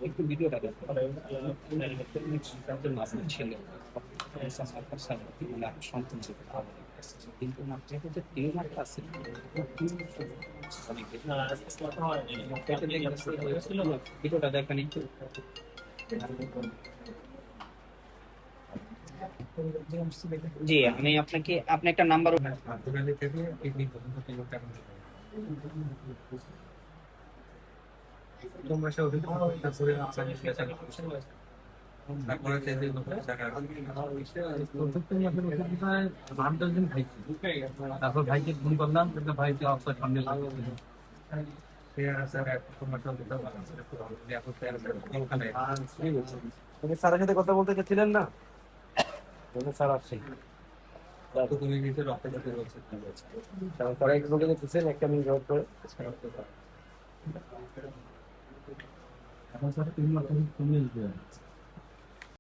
একটু ভিডিওটা দেখো মাঝে ছিল সন্তান ছিল কিন্তু ওনার যে টিউমারটা আছে ভিডিওটা দেখেন একটু। জি আমি আপনাকে আপনি একটা নাম্বার তোমরা সে অভিযোগ করে তারপরে তারপর ভাইকে ফোন করলাম কিন্তু ভাইকে অবস্থা সামনে লাগছিল তুমি স্যারের সাথে কথা বলতে চাচ্ছিলেন না? স্যার আসছে। তুমি নিজে রক্ত দিতে বলছো পরে এক লোকে যেতেছেন একটা মিনিট ওয়েট করে। এখন স্যার তুমি